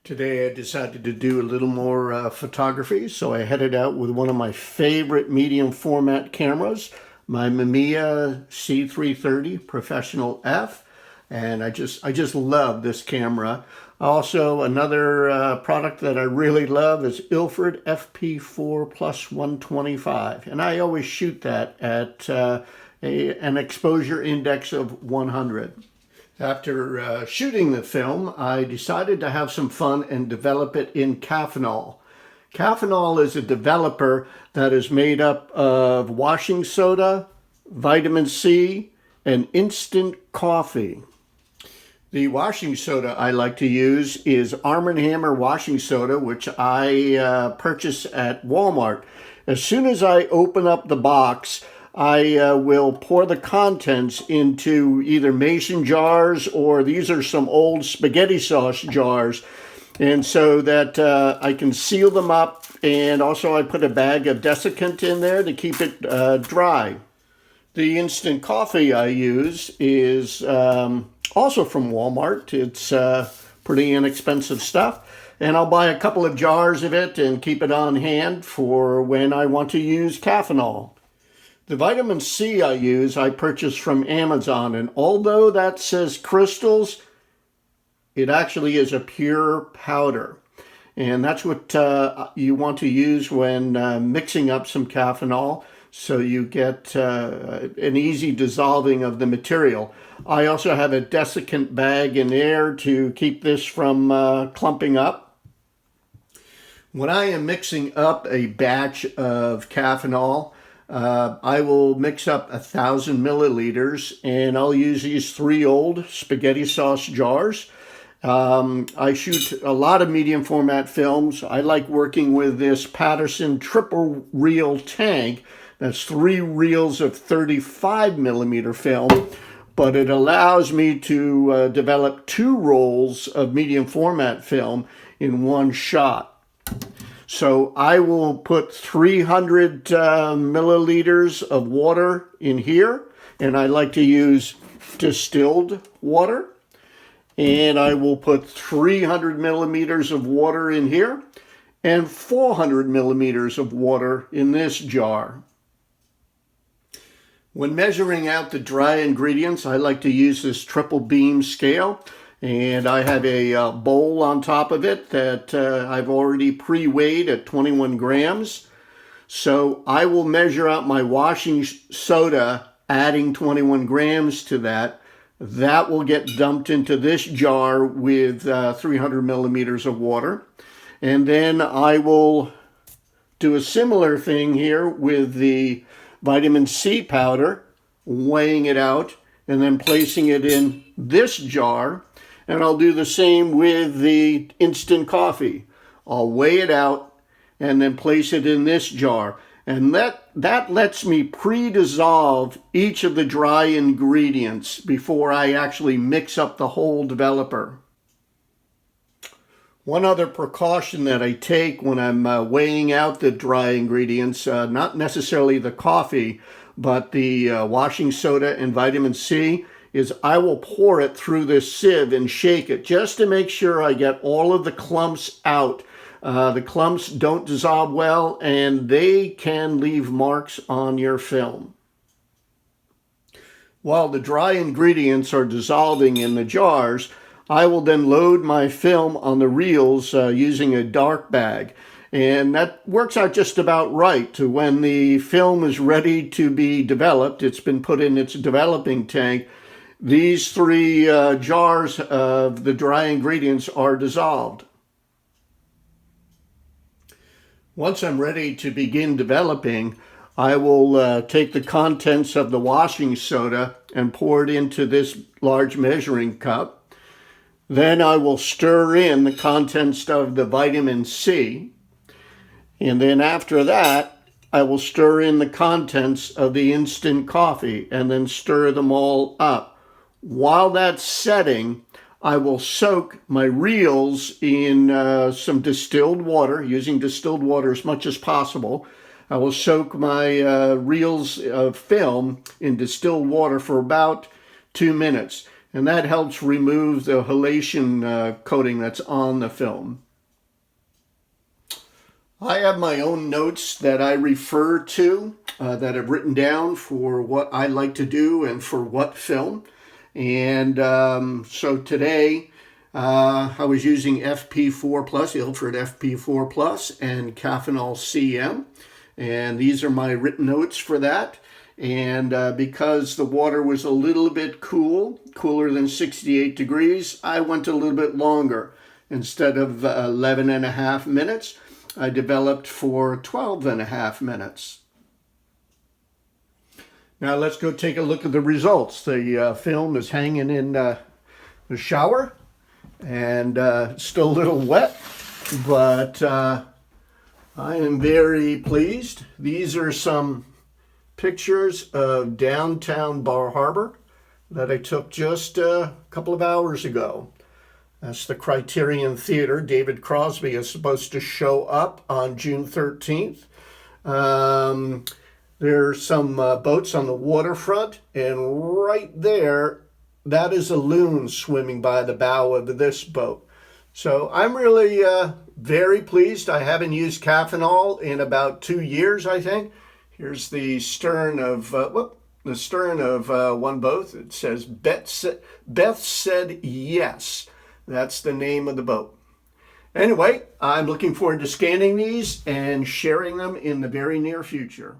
Today I decided to do a little more photography, so I headed out with one of my favorite medium format cameras, my Mamiya C-330 Professional F, and I just love this camera. Also, another product that I really love is Ilford FP4+125, and I always shoot that at an exposure index of 100. After shooting the film, I decided to have some fun and develop it in Caffenol. Caffenol is a developer that is made up of washing soda, vitamin C, and instant coffee. The washing soda I like to use is Arm & Hammer washing soda, which I purchase at Walmart. As soon as I open up the box, I will pour the contents into either mason jars, or these are some old spaghetti sauce jars, and so that I can seal them up. And also I put a bag of desiccant in there to keep it dry. The instant coffee I use is also from Walmart. It's pretty inexpensive stuff, and I'll buy a couple of jars of it and keep it on hand for when I want to use Caffenol. The vitamin C I use, I purchased from Amazon, and although that says crystals, it actually is a pure powder. And that's what you want to use when mixing up some Caffenol, so you get an easy dissolving of the material. I also have a desiccant bag in there to keep this from clumping up. When I am mixing up a batch of Caffenol, I will mix up 1,000 milliliters, and I'll use these 3 old spaghetti sauce jars. I shoot a lot of medium format films. I like working with this Patterson triple reel tank. That's 3 reels of 35 millimeter film, but it allows me to develop 2 rolls of medium format film in one shot. So I will put 300 milliliters of water in here, and I like to use distilled water. And I will put 300 millimeters of water in here and 400 millimeters of water in this jar. When measuring out the dry ingredients, I like to use this triple beam scale. And I have a bowl on top of it that I've already pre-weighed at 21 grams. So I will measure out my washing soda, adding 21 grams to that. That will get dumped into this jar with 300 millimeters of water. And then I will do a similar thing here with the vitamin C powder, weighing it out, and then placing it in this jar. And I'll do the same with the instant coffee. I'll weigh it out and then place it in this jar. And that lets me pre-dissolve each of the dry ingredients before I actually mix up the whole developer. One other precaution that I take when I'm weighing out the dry ingredients, not necessarily the coffee, but the washing soda and vitamin C, is I will pour it through this sieve and shake it just to make sure I get all of the clumps out. The clumps don't dissolve well, and they can leave marks on your film. While the dry ingredients are dissolving in the jars, I will then load my film on the reels using a dark bag. And that works out just about right to when the film is ready to be developed. It's been put in its developing tank. These 3 jars of the dry ingredients are dissolved. Once I'm ready to begin developing, I will take the contents of the washing soda and pour it into this large measuring cup. Then I will stir in the contents of the vitamin C. And then after that, I will stir in the contents of the instant coffee and then stir them all up. While that's setting, I will soak my reels in some distilled water, using distilled water as much as possible. I will soak my reels of film in distilled water for about 2 minutes. and that helps remove the halation coating that's on the film. I have my own notes that I refer to that I've written down for what I like to do and for what film. And so today I was using FP4+, Ilford FP4+, and Caffenol CM. And these are my written notes for that. And because the water was a little bit cooler than 68 degrees, I went a little bit longer. Instead of 11 and a half minutes, I developed for 12 and a half minutes. Now let's go take a look at the results. The film is hanging in the shower, and it's still a little wet, but I am very pleased. These are some pictures of downtown Bar Harbor that I took just a couple of hours ago. That's the Criterion Theater. David Crosby is supposed to show up on June 13th. There's some boats on the waterfront, and right there, that is a loon swimming by the bow of this boat. So I'm really very pleased. I haven't used Caffenol in about 2 years, I think. Here's the stern of one boat. It says Beth said yes. That's the name of the boat. Anyway, I'm looking forward to scanning these and sharing them in the very near future.